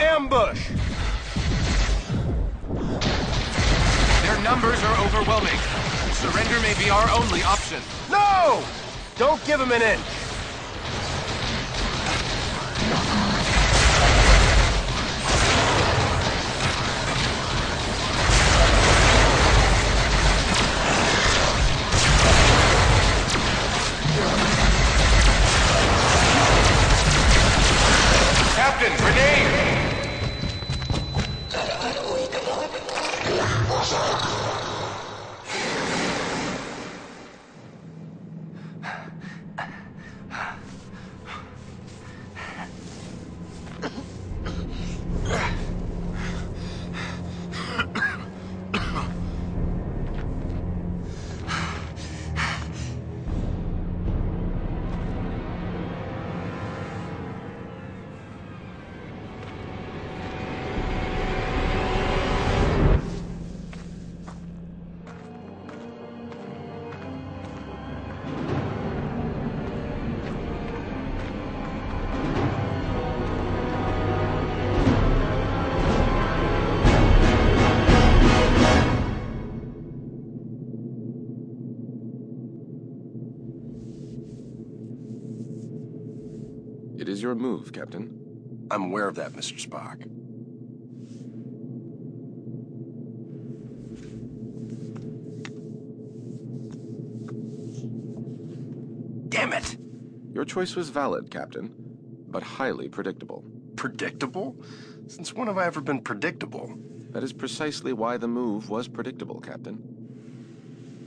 Ambush! Their numbers are overwhelming. Surrender may be our only option. No! Don't give him an inch. Captain, grenade! It is your move, Captain. I'm aware of that, Mr. Spock. Damn it! Your choice was valid, Captain, but highly predictable. Predictable? Since when have I ever been predictable? That is precisely why the move was predictable, Captain.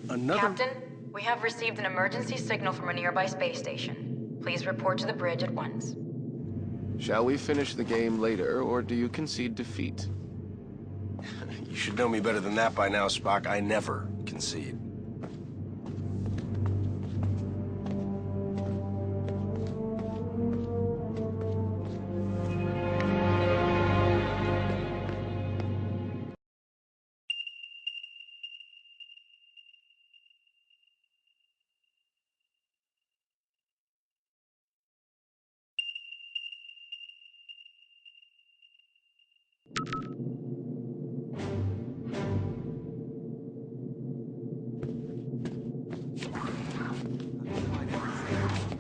Captain, we have received an emergency signal from a nearby space station. Please report to the bridge at once. Shall we finish the game later, or do you concede defeat? You should know me better than that by now, Spock. I never concede.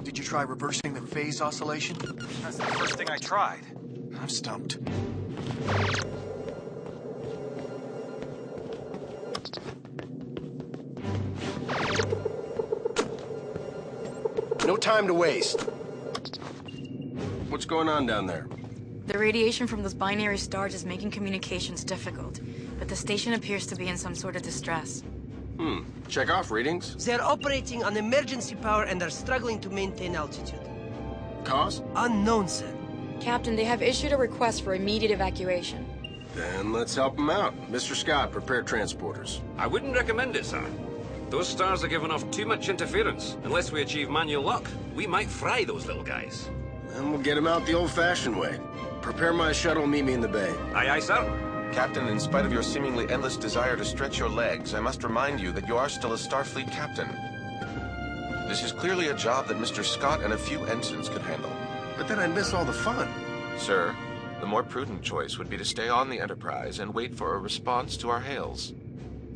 Did you try reversing the phase oscillation? That's the first thing I tried. I'm stumped. No time to waste. What's going on down there? The radiation from those binary stars is making communications difficult, but the station appears to be in some sort of distress. Check off readings. They're operating on emergency power and are struggling to maintain altitude. Cause? Unknown, sir. Captain, they have issued a request for immediate evacuation. Then let's help them out. Mr. Scott, prepare transporters. I wouldn't recommend it, sir. Those stars are giving off too much interference. Unless we achieve manual lock, we might fry those little guys. And we'll get them out the old-fashioned way. Prepare my shuttle, meet me in the bay. Aye, aye, sir. Captain, in spite of your seemingly endless desire to stretch your legs, I must remind you that you are still a Starfleet captain. This is clearly a job that Mr. Scott and a few ensigns could handle. But then I'd miss all the fun. Sir, the more prudent choice would be to stay on the Enterprise and wait for a response to our hails.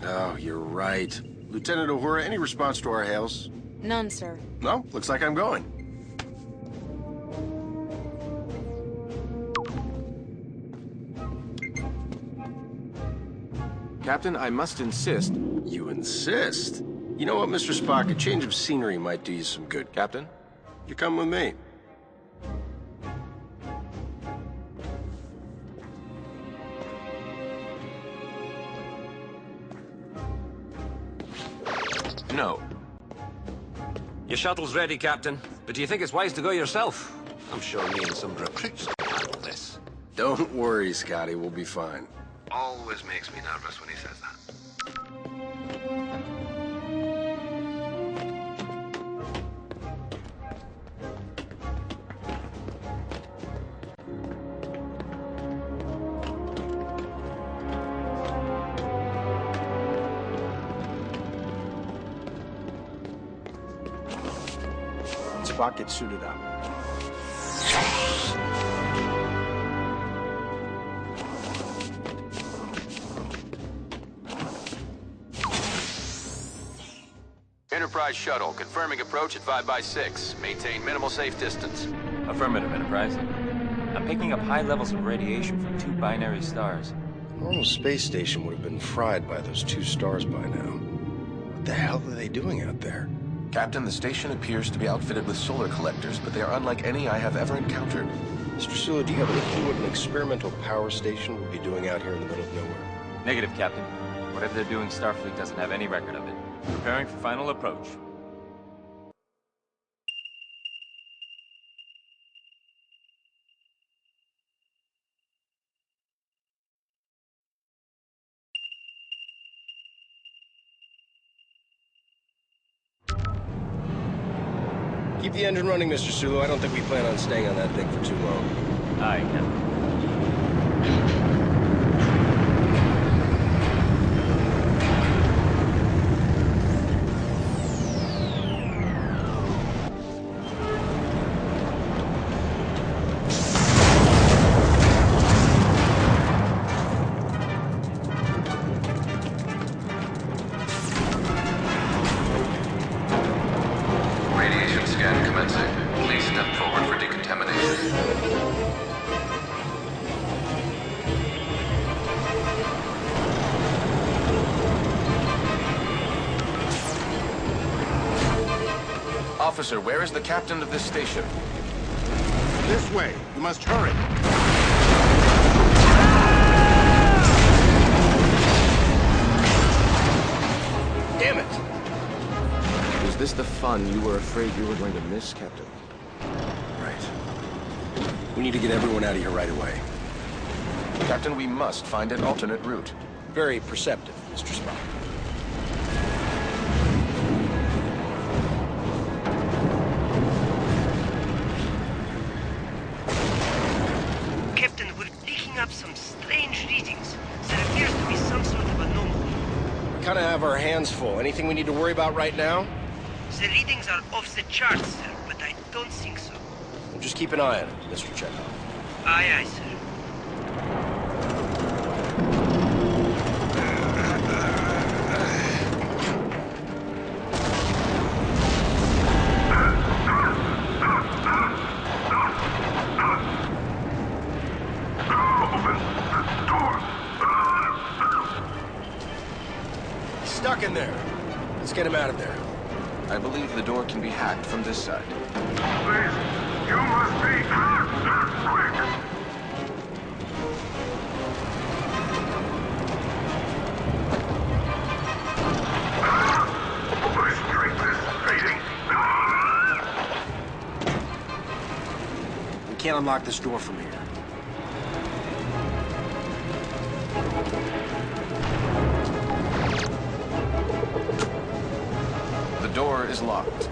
Oh, you're right. Lieutenant Uhura, any response to our hails? None, sir. No? Looks like I'm going. Captain, I must insist. You insist? You know what, Mr. Spock? A change of scenery might do you some good. Captain? You come with me. No. Your shuttle's ready, Captain. But do you think it's wise to go yourself? I'm sure me and some recruits can handle this. Don't worry, Scotty. We'll be fine. Always makes me nervous when he says that. Spock, get suited up. Enterprise shuttle, confirming approach at 5x6. Maintain minimal safe distance. Affirmative, Enterprise. I'm picking up high levels of radiation from 2 binary stars. A normal space station would have been fried by those 2 stars by now. What the hell are they doing out there? Captain, the station appears to be outfitted with solar collectors, but they are unlike any I have ever encountered. Mr. Sulu, do you have any clue what an experimental power station would be doing out here in the middle of nowhere? Negative, Captain. Whatever they're doing, Starfleet doesn't have any record of it. Preparing for final approach. Keep the engine running, Mr. Sulu. I don't think we plan on staying on that thing for too long. Aye, Captain. Officer, where is the captain of this station? This way. You must hurry. Damn it! Was this the fun you were afraid you were going to miss, Captain? Right. We need to get everyone out of here right away. Captain, we must find an alternate route. Very perceptive, Mr. Spock. Captain, we're picking up some strange readings. There appears to be some sort of anomaly. We kind of have our hands full. Anything we need to worry about right now? The readings are off the charts, sir, but I don't think so. Well, just keep an eye on it, Mr. Chekhov. Aye, aye, sir. Stuck in there. Let's get him out of there. I believe the door can be hacked from this side. Please, you must be quick. My strength is fading. We can't unlock this door from here. The door is locked.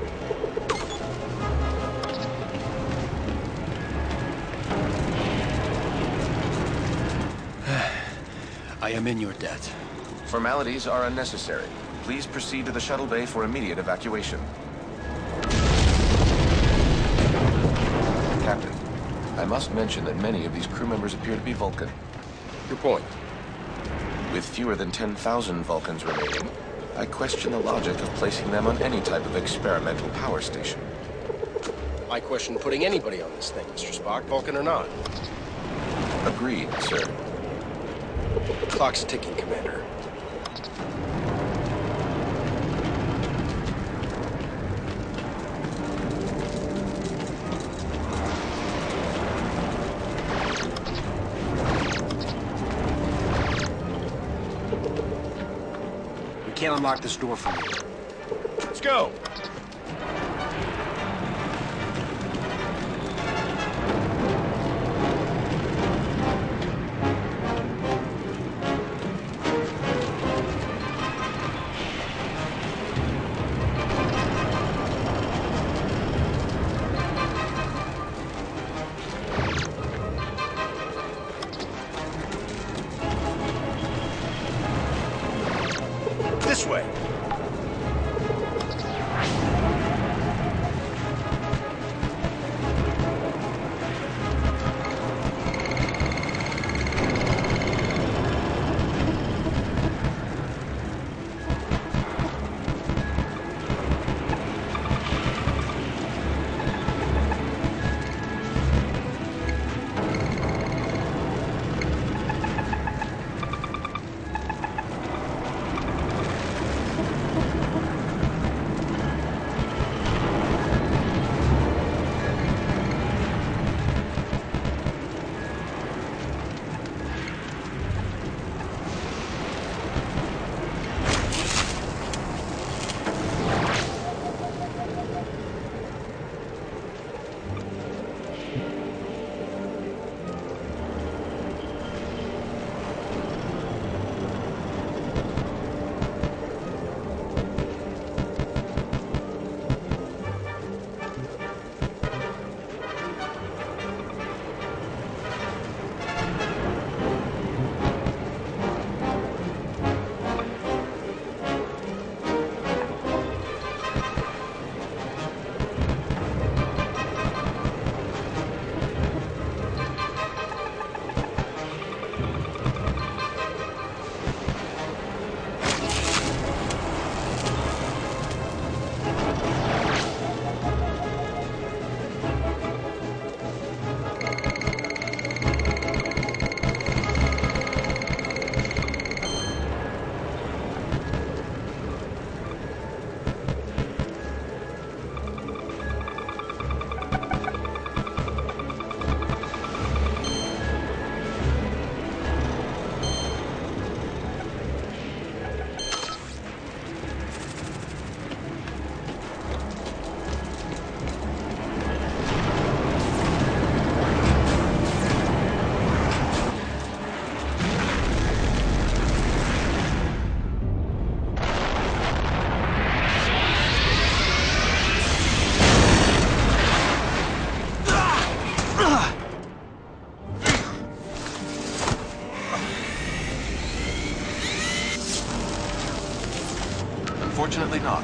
I am in your debt. Formalities are unnecessary. Please proceed to the shuttle bay for immediate evacuation. Captain, I must mention that many of these crew members appear to be Vulcan. Your point. With fewer than 10,000 Vulcans remaining, I question the logic of placing them on any type of experimental power station. I question putting anybody on this thing, Mr. Spock, Vulcan or not. Agreed, sir. Clock's ticking, Commander. We can't unlock this door from here. Let's go! This way. Unfortunately not.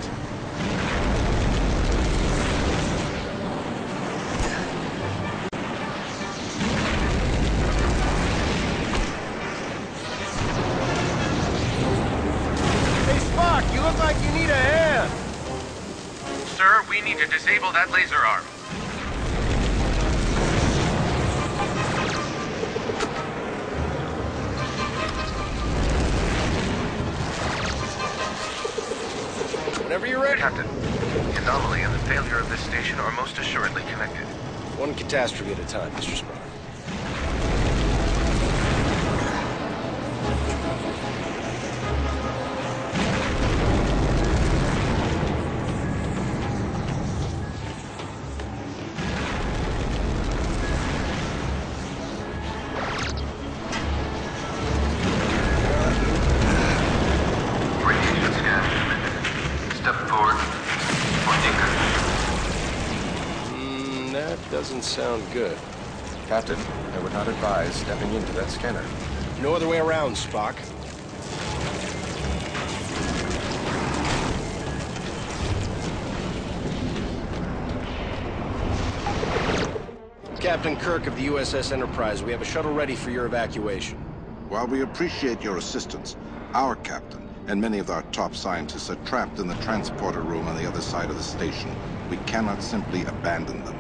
Hey, Spock, you look like you need a hand. Sir, we need to disable that laser arm. Whenever you're ready. Captain, the anomaly and the failure of this station are most assuredly connected. One catastrophe at a time, Mr. Spock. Doesn't sound good. Captain, I would not advise stepping into that scanner. No other way around, Spock. Captain Kirk of the USS Enterprise, we have a shuttle ready for your evacuation. While we appreciate your assistance, our captain and many of our top scientists are trapped in the transporter room on the other side of the station. We cannot simply abandon them.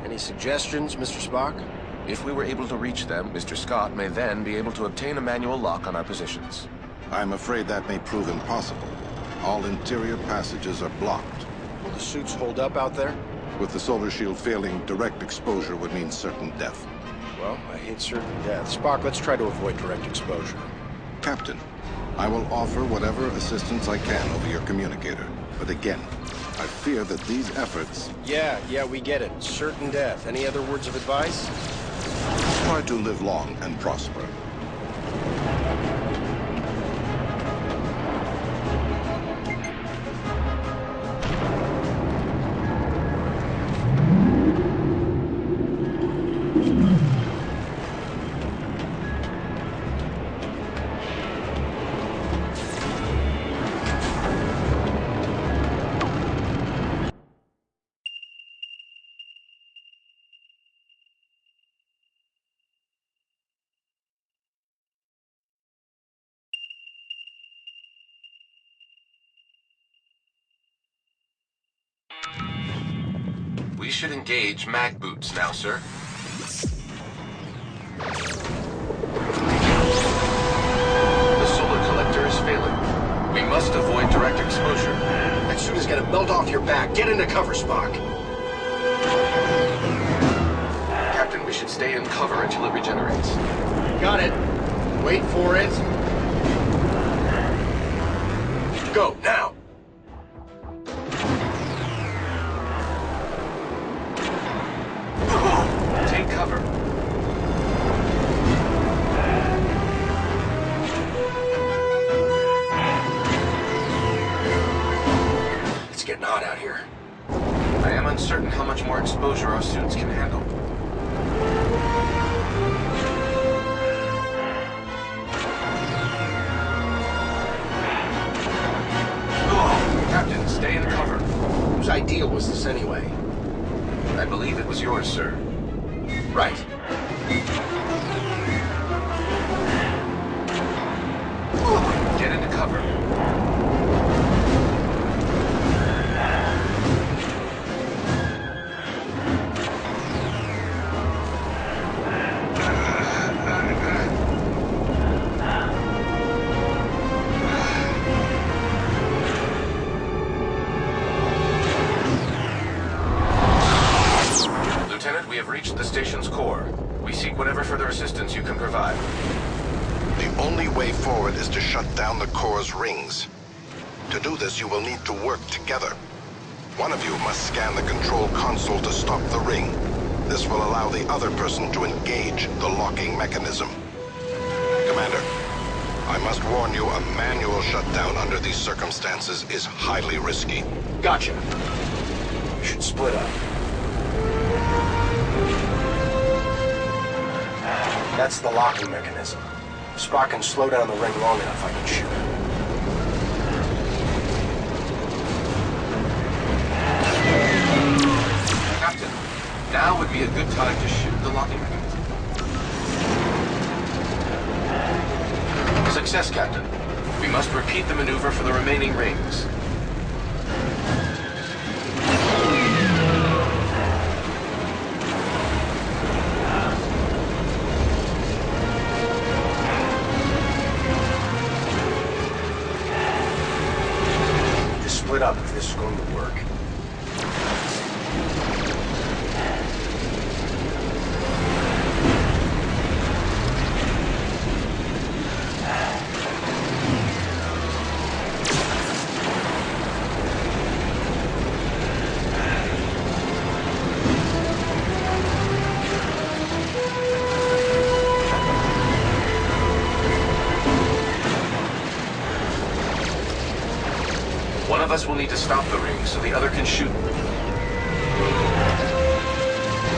Any suggestions, Mr. Spock? If we were able to reach them, Mr. Scott may then be able to obtain a manual lock on our positions. I'm afraid that may prove impossible. All interior passages are blocked. Will the suits hold up out there? With the solar shield failing, direct exposure would mean certain death. Well, I hate certain death. Spock, let's try to avoid direct exposure. Captain, I will offer whatever assistance I can over your communicator. But again, I fear that these efforts... Yeah, we get it. Certain death. Any other words of advice? Try to live long and prosper. We should engage mag boots now, sir. The solar collector is failing. We must avoid direct exposure. That suit is gonna melt off your back. Get into cover, Spock. Captain, we should stay in cover until it regenerates. Got it. Wait for it. Go, now! Take cover. It's getting hot out here. I am uncertain how much more exposure our suits can handle. Captain, stay in cover. Whose idea was this anyway? I believe it was yours, sir. Right. Get into cover. Lieutenant, we have reached the station's core. We seek whatever further assistance you can provide. The only way forward is to shut down the core's rings. To do this, you will need to work together. One of you must scan the control console to stop the ring. This will allow the other person to engage the locking mechanism. Commander, I must warn you, a manual shutdown under these circumstances is highly risky. Gotcha. We should split up. That's the locking mechanism. If Spock can slow down the ring long enough, I can shoot it. Now would be a good time to shoot the locking ring. Success, Captain. We must repeat the maneuver for the remaining rings. Split up if this is going to work. One of us will need to stop the ring so the other can shoot.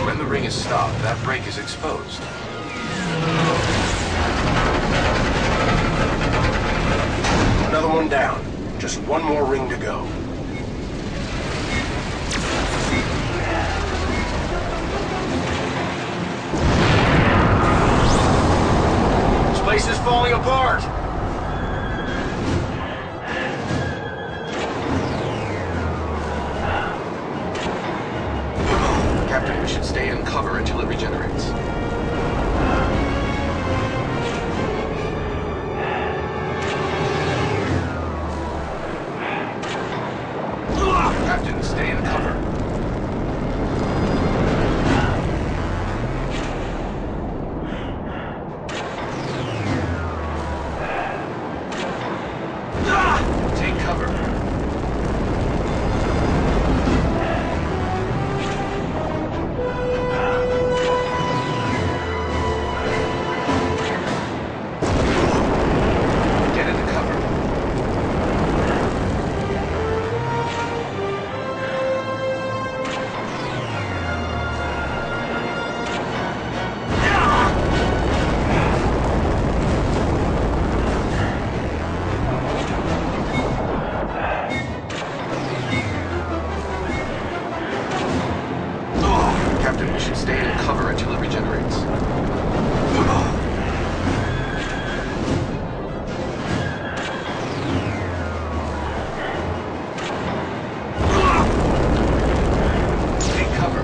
When the ring is stopped, that break is exposed. Another one down. Just one more ring to go. This place is falling apart! Captain, we should stay in cover until it regenerates. Captain, stay in cover. Take cover. Captain, we should stay in cover until it regenerates. Take cover.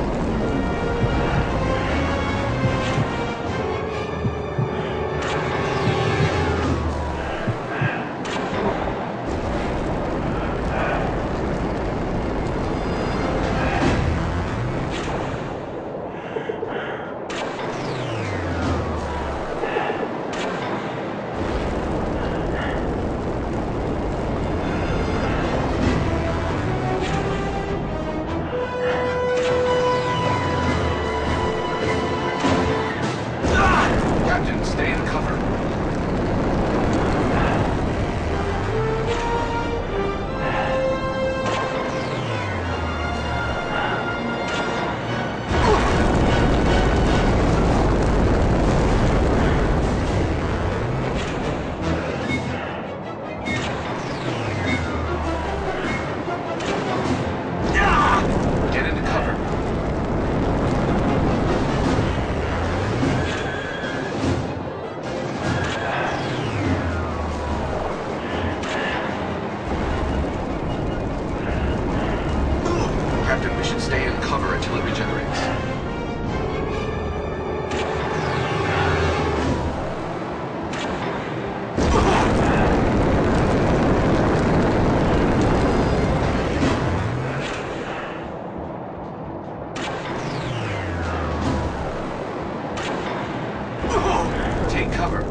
Captain, stay in cover. Get into cover. Captain, we should stay in cover until it regenerates. Take cover.